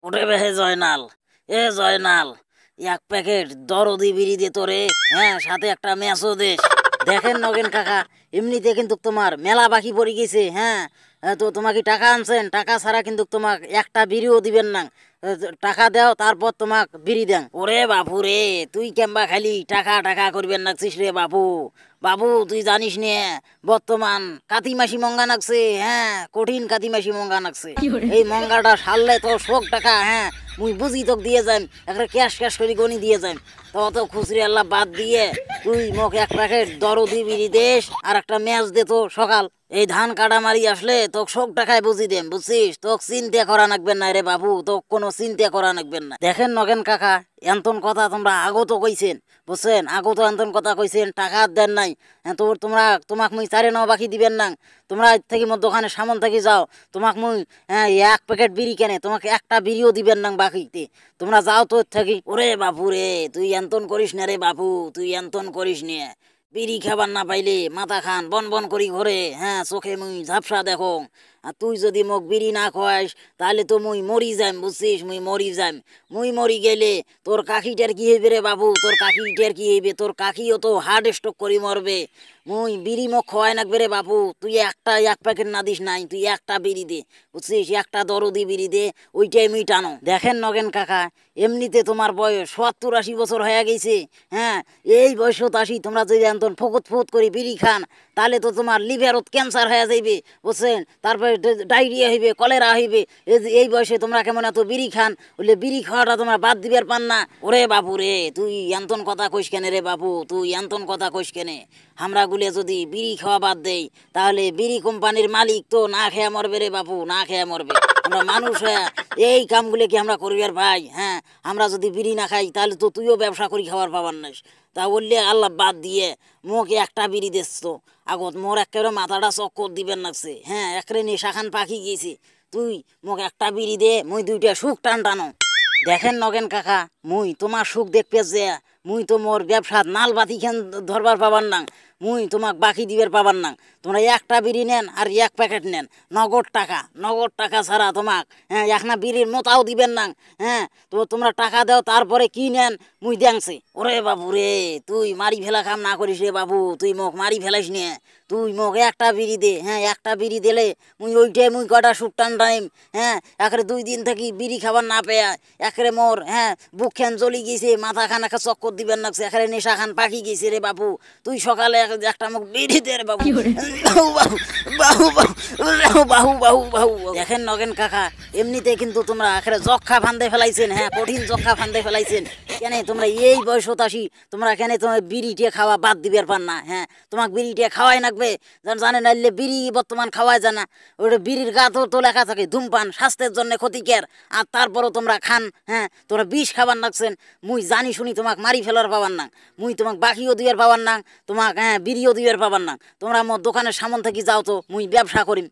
ওরে বে জয়নাল, এ জয়নাল, এক প্যাকেট দরদি বিড়ি দে তোরে। হ্যাঁ, সাথে একটা ম্যাচও দে। দেখেন নগেন কাকা, এমনিতে কিন্তু তোমার মেলা বাকি পড়ে গেছে। হ্যাঁ, তো তোমাকে টাকা আনছেন, টাকা ছাড়া কিন্তু তোমাকে একটা বিড়িও দিবেন না। টাকা দাও, তারপর তোমাক বিড়ি দেন। ওরে বাপু রে, তুই কেমবা খালি টাকা টাকা করবেন নাকছিস রে বাপু। বাবু তুই জানিস নে, বর্তমান কাতি মাসি মঙ্গা নাকছে। হ্যাঁ, কঠিন কাতি মাসি মঙ্গা নাকছে। এই মঙ্গাটা সারলে তো শোক টাকা। হ্যাঁ, মুই বুঝি তোকে দিয়ে যাই, একটা ক্যাশ ক্যাশ করে গনি দিয়ে যাই। তো অত খুচরি আল্লাহ বাদ দিয়ে তুই মোক এক প্যাকেট দরদি বিড়ি দেশ আর একটা ম্যাচ দে তো সকাল। এই ধান কাটা মারি আসলে তোকে শোক টাকায় বুঝি দেন, বুঝছিস? তোকে চিন্তা করা নাকবেন না রে বাবু, তোকে কোনো চিন্তা করা নাকবেন না। দেখেন নগেন কাকা, এন্তন কথা তোমরা আগত কইছেন, বুঝছেন? আগত এন্তন কথা কইছেন, টাকা দেন নাই। তোমাক মুই চারে নাও বাকি দিবেন না। তোমরা আজ থেকে মোর দোকানে সামন থেকে যাও, তোমাক মুই এক প্যাকেট বিড়ি কেনে, তোমাকে একটা বিড়িও দিবেন না বাকিতে। তোমরা যাও তো থাকি। ওরে বাপু রে, তুই এন্তন করিস না রে বাপু, তুই এন্তন করিস নে। বিড়ি খাবার না পাইলে মাথা খান বন বন করি ঘরে। হ্যাঁ, চোখে মুই ঝাপসা দেখো। আর তুই যদি মোক বিড়ি না খাওয়াইস তাহলে তো মুই মরি যাইম, বুঝছিস? মুই মরি যাইম। মুই মরি গেলে তোর কাকিটার কি হইবে রে বাবু? তোর কাকিটার কি হইবে? তোর কাকিও তো হার্ট স্ট্রোক করি মরবে। মুই বিড়ি মোক খাওয়াই নাকবে রে বাবু। তুই এক প্যাকেট না দিস নাই, তুই একটা বিড়ি দে, বুঝছিস? একটা দরদি বিড়ি দে, ওইটাই মুই টানো। দেখেন নগেন কাকা, এমনিতে তোমার বয়স 70-80 বছর হয়ে গেছে। হ্যাঁ, এই বয়সত আসি তোমরা যদি এমন ফুকুত ফুকুত করে বিড়ি খান, তাহলে তো তোমার লিভারত ক্যান্সার হয়ে যাইবে, বুঝছেন? তারপরে ডায়রিয়া হইবে, কলেরা হইবে। এই বয়সে তোমরা কেমন এত বিড়ি খান? বললে বিড়ি খাওয়াটা তোমরা বাদ দিবার পান না। ওরে বাপু রে, তুই এন্তন কথা কইস কেনে রে বাপু? তুই এন্তন কথা কইস কেনে? আমরা গুলে যদি বিড়ি খাওয়া বাদ দেই, তাহলে বিড়ি কোম্পানির মালিক তো না খেয়া মরবে রে বাপু, না খেয়া মরবে। আমরা মানুষ হয়ে এই কামগুলো কি আমরা করিবার ভাই? হ্যাঁ, আমরা যদি বিড়ি না খাই তাহলে তো তুইও ব্যবসা করি খাবার পাবার নাস। তা বললে আল্লাহ বাদ দিয়ে মোকে একটা বিড়ি দিস তো আগত, মোর একেবারে মাথাটা চক্কর দিবেন লাগছে। হ্যাঁ, একেবারে নেশাখান পাখি গেছি। তুই মোক একটা বিড়ি দে, মুই দুইটা সুখ টান টানো। দেখেন নগেন কাকা, মুই তোমার সুখ দেখবে যে মুই তো মোর ব্যবসাত নাল বাতি খান ধরবার পাবার না, মুই তোমাক বাকি দিবার পাবার না। তোমরা একটা বিড়ি নেন আর এক প্যাকেট নেন, নগদ টাকা। নগদ টাকা ছাড়া তোমাক একটা বিড়ির মোতাও দিবেন না। হ্যাঁ, তো তোমরা টাকা দাও, তারপরে কি নেন মুই দেখছি। ওরে বাবু রে, তুই মারি ফেলা কাম না করিস রে বাবু, তুই মোক মারি ফেলাইস নে। তুই মোক একটা বিড়ি দে। হ্যাঁ, একটা বিড়ি দিলে মুই ওইটাই মুই কটা সুখ টান টাইম। হ্যাঁ, একেবারে 2 দিন থাকি বিড়ি খাবার না পেয়া একেবারে মোর বুক খান জ্বলি গেছে, মাথা খান একটা চক্কর দিবেন লাগছে, একেবারে নেশা খান পাখি গেছে রে বাবু। তুই সকালে একটা মুখ বিড়ি দে রে বাবু। বাহু বাহু বাহু বাহু বাহু বাহু বাহু। দেখেন নগেন কাকা, এমনিতে কিন্তু তোমরা একেবারে যক্ষা ফান্দে ফেলাইছেন। হ্যাঁ, কঠিন যক্ষা ফান্দে ফেলাইছেন। কেন তোমরা এই বয়সত আসি তোমরা কেন তোমার বিড়িটে খাওয়া বাদ দিবার পান না? হ্যাঁ, তোমাকে বিড়িটে খাওয়াই নাকবে। জানে না বিড়ি বর্তমান খাওয়াই জানা, ওটা বিড়ির গা তো লেখা থাকে ধূমপান স্বাস্থ্যের জন্য ক্ষতিকর। আর তারপরও তোমরা খান। হ্যাঁ, তোমরা বিষ খাবার নাকছেন। মুই জানি শুনি তোমাকে মারি ফেলার পাবার না, মুই তোমাকে বাকিও দিবার পাবার না, তোমাকে বিড়িও দিবার পাবার না। তোমরা মোর দোকানের সামন থেকে যাও তো, মুই ব্যবসা করিম।